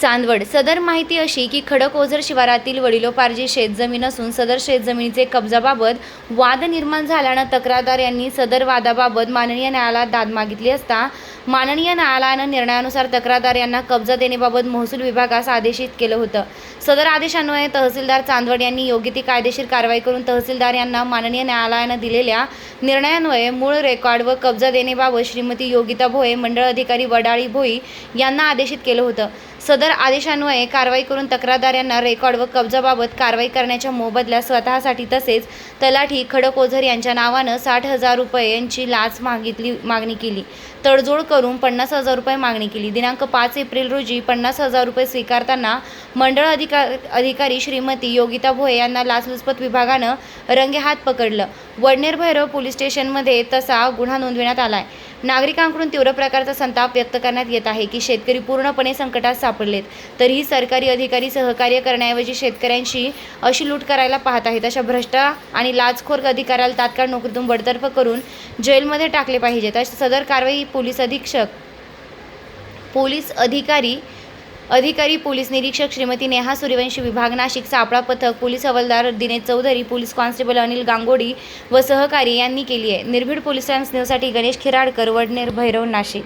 चांदवड सदर माहिती अशी की खडकओझर शिवारातील वडिलोपार्जित शेतजमीन असून सदर शेतजमिनीचे कब्जाबाबत वाद निर्माण झाल्यानं तक्रारदार यांनी सदर वादाबाबत माननीय न्यायालयात दाद मागितली असता माननीय न्यायालयानं निर्णयानुसार तक्रारदार यांना कब्जा देण्याबाबत महसूल विभागास आदेशित केलं होतं। सदर आदेशान्वये तहसीलदार चांदवड यांनी योग्य ती कायदेशीर कारवाई करून तहसीलदार यांना माननीय न्यायालयानं दिलेल्या निर्णयान्वये मूळ रेकॉर्ड व कब्जा देण्याबाबत श्रीमती योगिता भोये मंडळ अधिकारी वडाळी भोई यांना आदेशित केलं होतं। सदर आदेशान्वये कारवाई करून तक्रारदार यांना रेकॉर्ड व कब्जाबाबत कारवाई करण्याच्या मोबदल्यात स्वतःसाठी तसेच तलाठी खडकओझर यांच्या नावानं 60,000 रुपयांची लाच मागणी केली। तडजोड करून 50,000 रुपये मागणी केली। दिनांक 5 एप्रिल रोजी 50,000 रुपये स्वीकारताना मंडळ अधिकारी श्रीमती योगिता भोये यांना लाचलुचपत विभागानं रंगेहात पकडलं। वडनेर भैरव पोलीस स्टेशनमध्ये तसा गुन्हा नोंदविण्यात आलाय। नागरिकांकडून तीव्र प्रकारचा संताप व्यक्त करण्यात येत आहे की शेतकरी पूर्णपणे संकटात सापडलेत, तरीही सरकारी अधिकारी सहकार्य करण्याऐवजी शेतकऱ्यांची अशी लूट करायला पाहत आहेत। अशा भ्रष्ट आणि लाचखोर अधिकाऱ्याला तात्काळ नोकरीतून बडतर्फ करून जेलमध्ये टाकले पाहिजेत। अशी सदर कारवाई पोलीस निरीक्षक श्रीमती नेहा सूर्यवंशी, विभाग नाशिक, सापळा पथक, पोलीस हवालदार दिनेश चौधरी, पोलीस कॉन्स्टेबल अनिल गांगोडी व सहकारी यांनी केली आहे। निर्भीड पोलीस न्यूजसाठी गणेश खिराडकर, वडनेर भैरव, नाशिक।